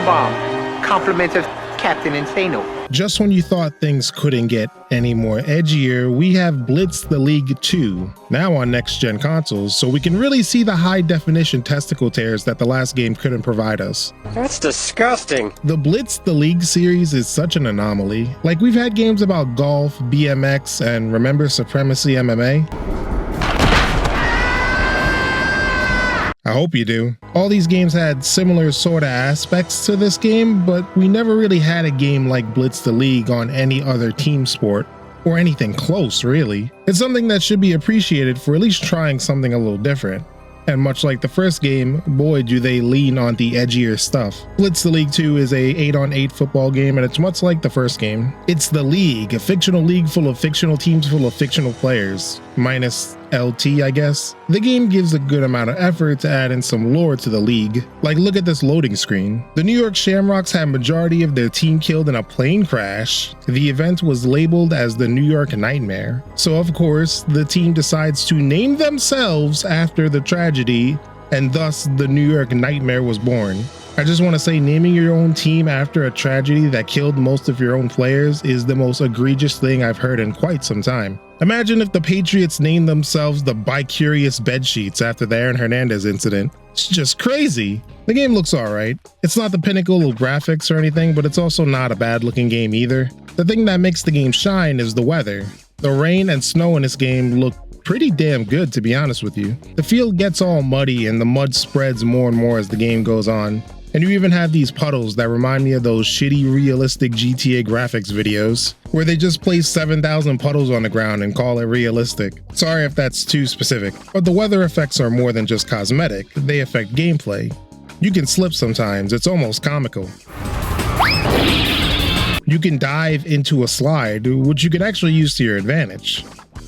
bomb. Compliments of Captain Insano. Just when you thought things couldn't get any more edgier, we have Blitz the League 2, now on next-gen consoles, so we can really see the high-definition testicle tears that the last game couldn't provide us. That's disgusting. The Blitz the League series is such an anomaly. Like, we've had games about golf, BMX, and remember Supremacy MMA? I hope you do. All these games had similar sort of aspects to this game, but we never really had a game like Blitz the League on any other team sport, or anything close really. It's something that should be appreciated for at least trying something a little different. And much like the first game, boy do they lean on the edgier stuff. Blitz the League 2 is a 8-on-8 football game, and it's much like the first game. It's the league, a fictional league full of fictional teams full of fictional players. Minus LT, I guess. The game gives a good amount of effort to add in some lore to the league. Like, look at this loading screen. The New York Shamrocks had majority of their team killed in a plane crash. The event was labeled as the New York Nightmare. So of course, the team decides to name themselves after the tragedy, and thus the New York Nightmare was born. I just want to say, naming your own team after a tragedy that killed most of your own players is the most egregious thing I've heard in quite some time. Imagine if the Patriots named themselves the Bicurious Bedsheets after the Aaron Hernandez incident. It's just crazy. The game looks alright. It's not the pinnacle of graphics or anything, but it's also not a bad looking game either. The thing that makes the game shine is the weather. The rain and snow in this game look pretty damn good, to be honest with you. The field gets all muddy and the mud spreads more and more as the game goes on. And you even have these puddles that remind me of those shitty realistic GTA graphics videos, where they just place 7,000 puddles on the ground and call it realistic. Sorry if that's too specific, but the weather effects are more than just cosmetic, they affect gameplay. You can slip sometimes, it's almost comical. You can dive into a slide, which you can actually use to your advantage.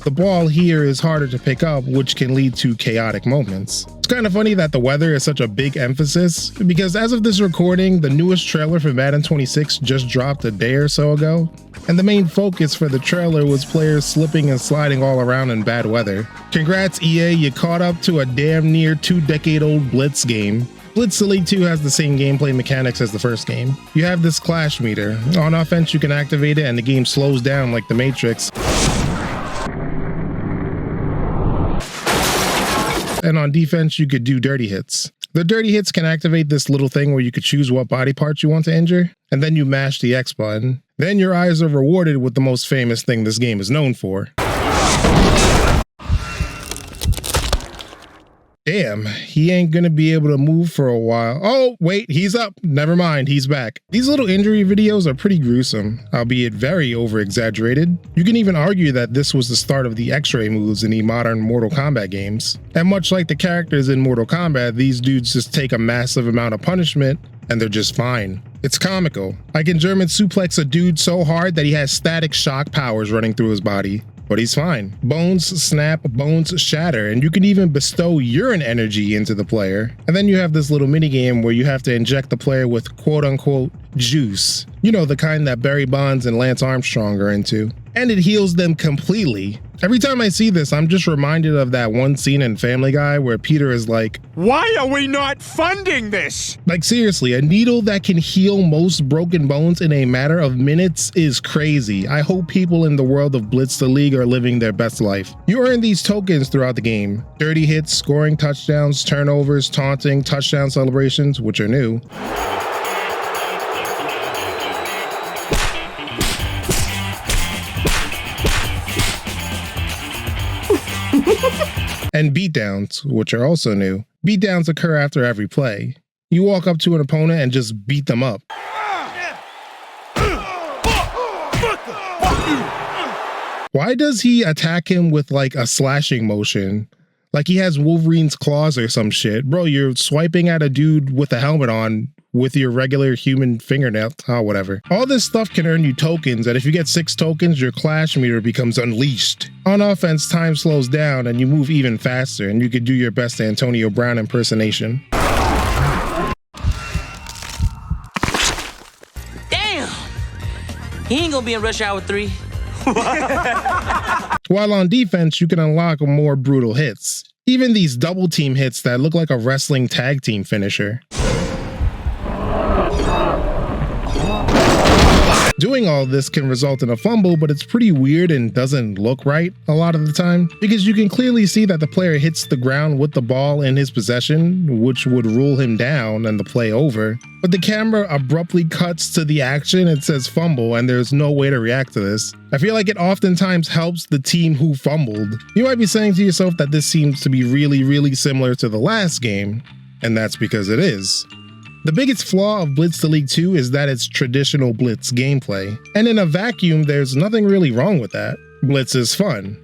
The ball here is harder to pick up, which can lead to chaotic moments. It's kind of funny that the weather is such a big emphasis, because as of this recording, the newest trailer for Madden 26 just dropped a day or so ago, and the main focus for the trailer was players slipping and sliding all around in bad weather. Congrats EA, you caught up to a damn near 2-decade-old Blitz game. Blitz the League 2 has the same gameplay mechanics as the first game. You have this clash meter. On offense you can activate it and the game slows down like the Matrix. And on defense, you could do dirty hits. The dirty hits can activate this little thing where you could choose what body parts you want to injure, and then you mash the X button. Then your eyes are rewarded with the most famous thing this game is known for. Damn, he ain't gonna be able to move for a while. Oh, wait, he's up. Never mind, he's back. These little injury videos are pretty gruesome, albeit very over-exaggerated. You can even argue that this was the start of the X-ray moves in the modern Mortal Kombat games. And much like the characters in Mortal Kombat, these dudes just take a massive amount of punishment and they're just fine. It's comical. I can German suplex a dude so hard that he has static shock powers running through his body. But he's fine. Bones snap, bones shatter, and you can even bestow urine energy into the player. And then you have this little mini game where you have to inject the player with quote-unquote juice. You know, the kind that Barry Bonds and Lance Armstrong are into. And it heals them completely. Every time I see this, I'm just reminded of that one scene in Family Guy where Peter is like, "Why are we not funding this?" Like seriously, a needle that can heal most broken bones in a matter of minutes is crazy. I hope people in the world of Blitz the League are living their best life. You earn these tokens throughout the game. Dirty hits, scoring touchdowns, turnovers, taunting, touchdown celebrations, which are new. And beatdowns, which are also new. Beatdowns occur after every play. You walk up to an opponent and just beat them up. Why does he attack him with like a slashing motion? Like he has Wolverine's claws or some shit. Bro, you're swiping at a dude with a helmet on with your regular human fingernail. Oh, whatever. All this stuff can earn you tokens, and if you get 6 tokens, your clash meter becomes unleashed. On offense, time slows down and you move even faster, and you could do your best Antonio Brown impersonation. Damn! He ain't gonna be in Rush Hour 3. While on defense, you can unlock more brutal hits. Even these double team hits that look like a wrestling tag team finisher. Doing all this can result in a fumble, but it's pretty weird and doesn't look right a lot of the time, because you can clearly see that the player hits the ground with the ball in his possession, which would rule him down and the play over. But the camera abruptly cuts to the action and says fumble, and there's no way to react to this. I feel like it oftentimes helps the team who fumbled. You might be saying to yourself that this seems to be really similar to the last game, and that's because it is. The biggest flaw of Blitz the League 2 is that it's traditional Blitz gameplay, and in a vacuum there's nothing really wrong with that. Blitz is fun.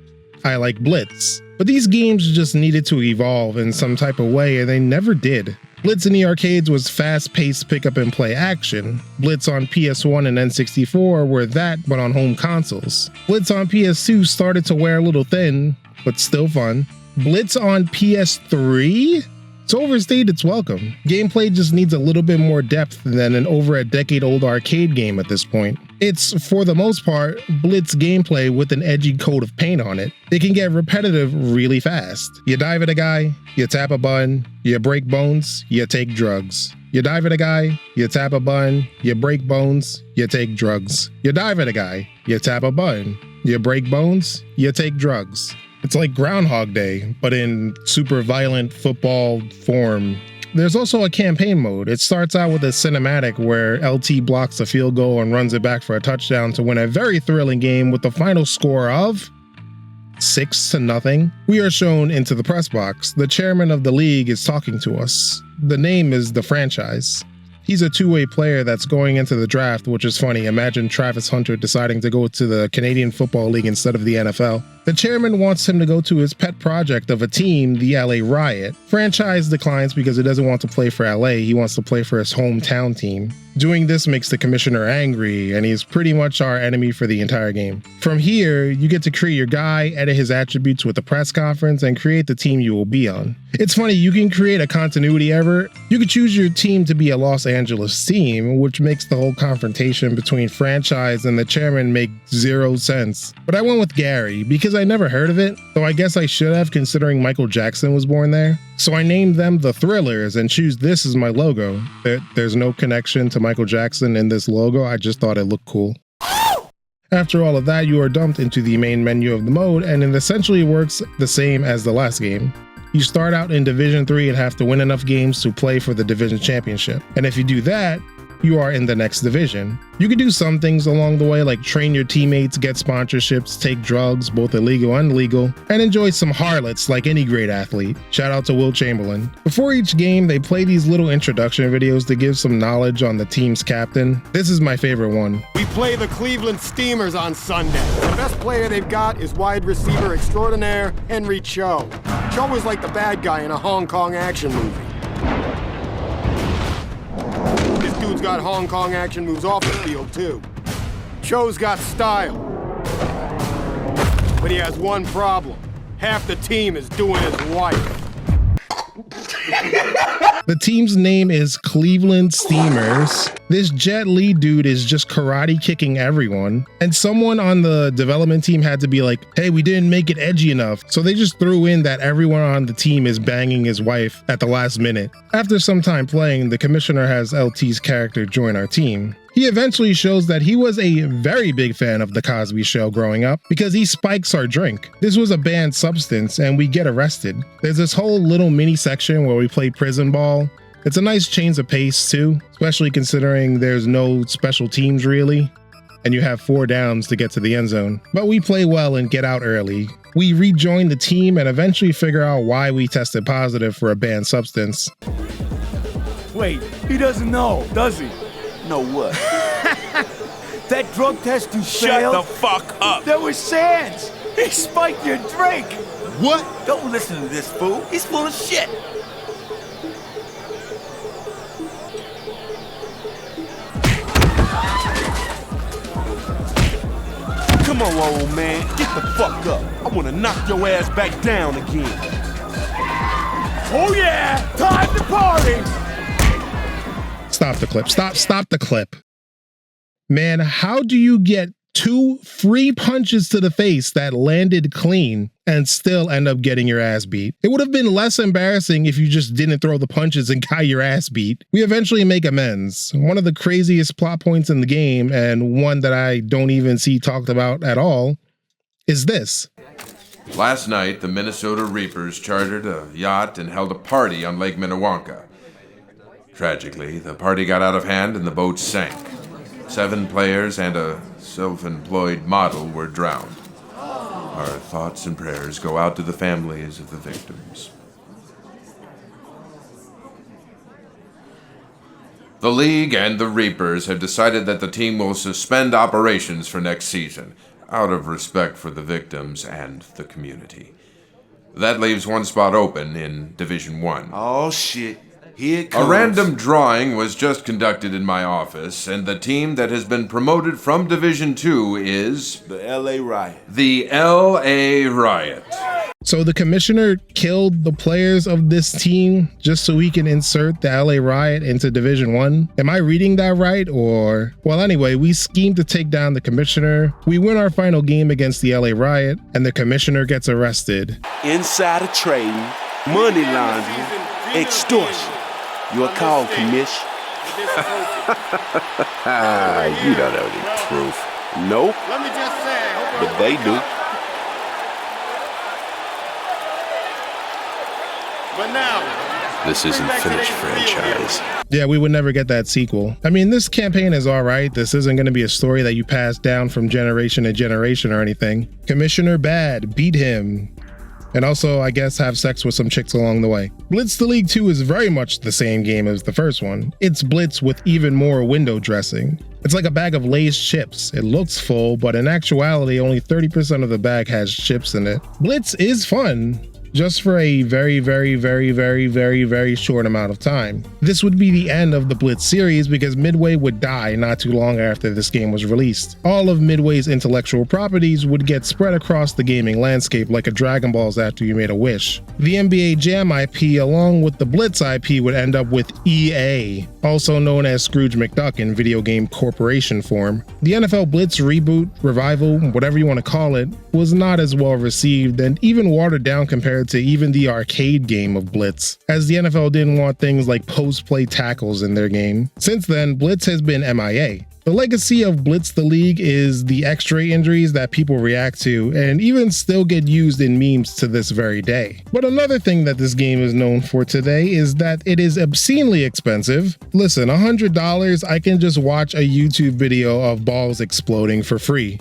I like Blitz. But these games just needed to evolve in some type of way, and they never did. Blitz in the arcades was fast-paced pick-up-and-play action. Blitz on PS1 and N64 were that, but on home consoles. Blitz on PS2 started to wear a little thin, but still fun. Blitz on PS3? It's overstayed its welcome. Gameplay just needs a little bit more depth than an over a decade-old arcade game at this point. It's, for the most part, Blitz gameplay with an edgy coat of paint on it. It can get repetitive really fast. You dive at a guy, you tap a button, you break bones, you take drugs. You dive at a guy, you tap a button, you break bones, you take drugs. You dive at a guy, you tap a button, you break bones, you take drugs. It's like Groundhog Day, but in super violent football form. There's also a campaign mode. It starts out with a cinematic where LT blocks a field goal and runs it back for a touchdown to win a very thrilling game with the final score of 6-0. We are shown into the press box. The chairman of the league is talking to us. The name is the franchise. He's a two-way player that's going into the draft, which is funny. Imagine Travis Hunter deciding to go to the Canadian Football League instead of the NFL. The chairman wants him to go to his pet project of a team, the LA Riot. Franchise declines because he doesn't want to play for LA, he wants to play for his hometown team. Doing this makes the commissioner angry, and he's pretty much our enemy for the entire game. From here, you get to create your guy, edit his attributes with the press conference, and create the team you will be on. It's funny, you can create a continuity error. You could choose your team to be a Los Angeles team, which makes the whole confrontation between franchise and the chairman make zero sense. But I went with Gary, because I never heard of it, though I guess I should have considering Michael Jackson was born there. So I named them the Thrillers and choose this as my logo. There's no connection to Michael Jackson in this logo, I just thought it looked cool. After all of that, you are dumped into the main menu of the mode, and it essentially works the same as the last game. You start out in Division 3 and have to win enough games to play for the division championship. And if you do that, you are in the next division. You can do some things along the way, like train your teammates, get sponsorships, take drugs, both illegal and legal, and enjoy some harlots like any great athlete. Shout out to Will Chamberlain. Before each game, they play these little introduction videos to give some knowledge on the team's captain. This is my favorite one. We play the Cleveland Steamers on Sunday. The best player they've got is wide receiver extraordinaire Henry Cho. Cho was like the bad guy in a Hong Kong action movie. Dude's got Hong Kong action moves off the field, too. Cho's got style. But he has one problem. Half the team is doing his wife. The team's name is Cleveland Steamers. This Jet Li dude is just karate kicking everyone. And someone on the development team had to be like, hey, we didn't make it edgy enough. So they just threw in that everyone on the team is banging his wife at the last minute. After some time playing, the commissioner has LT's character join our team. He eventually shows that he was a very big fan of The Cosby Show growing up because he spikes our drink. This was a banned substance and we get arrested. There's this whole little mini section where we play prison ball. It's a nice change of pace too, especially considering there's no special teams really, and you have 4 downs to get to the end zone. But we play well and get out early. We rejoin the team and eventually figure out why we tested positive for a banned substance. Wait, he doesn't know, does he? Know what? That drug test you Shut failed? the fuck up! There was Sands! He spiked your drink! What? Don't listen to this fool. He's full of shit. Come on, old man. Get the fuck up. I want to knock your ass back down again. Oh yeah! Time to party! Stop the clip. Stop the clip. Man, how do you get 2 free punches to the face that landed clean and still end up getting your ass beat. It would have been less embarrassing if you just didn't throw the punches and got your ass beat. We eventually make amends. One of the craziest plot points in the game, and one that I don't even see talked about at all, is this. Last night, the Minnesota Reapers chartered a yacht and held a party on Lake Minnewanka. Tragically, the party got out of hand and the boat sank. 7 players and a self-employed model were drowned. Our thoughts and prayers go out to the families of the victims. The League and the Reapers have decided that the team will suspend operations for next season, out of respect for the victims and the community. That leaves one spot open in Division 1. Oh, shit. Here it comes. A random drawing was just conducted in my office, and the team that has been promoted from Division 2 is... The L.A. Riot. The L.A. Riot. So the commissioner killed the players of this team just so he can insert the LA Riot into Division 1? Am I reading that right? Or, well, anyway, we schemed to take down the commissioner. We win our final game against the LA Riot, and the commissioner gets arrested. Insider trading, money laundering, extortion. You're called, commish. You don't know the truth. Nope. Let me just say, But they do. But now, This isn't finished, franchise. Yeah, we would never get that sequel. I mean, this campaign is all right. This isn't going to be a story that you pass down from generation to generation or anything. Commissioner Bad, beat him. And also, I guess, have sex with some chicks along the way. Blitz the League 2 is very much the same game as the first one. It's Blitz with even more window dressing. It's like a bag of Lay's chips. It looks full, but in actuality, only 30% of the bag has chips in it. Blitz is fun, just for a very, very, very, very, very, very short amount of time. This would be the end of the Blitz series because Midway would die not too long after this game was released. All of Midway's intellectual properties would get spread across the gaming landscape like a Dragon Balls after you made a wish. The NBA Jam IP along with the Blitz IP would end up with EA, also known as Scrooge McDuck in video game corporation form. The NFL Blitz reboot, revival, whatever you want to call it, was not as well received and even watered down compared to even the arcade game of Blitz, as the NFL didn't want things like post-play tackles in their game. Since then, Blitz has been MIA. The legacy of Blitz the League is the X-ray injuries that people react to and even still get used in memes to this very day. But another thing that this game is known for today is that it is obscenely expensive. Listen, $100, I can just watch a YouTube video of balls exploding for free.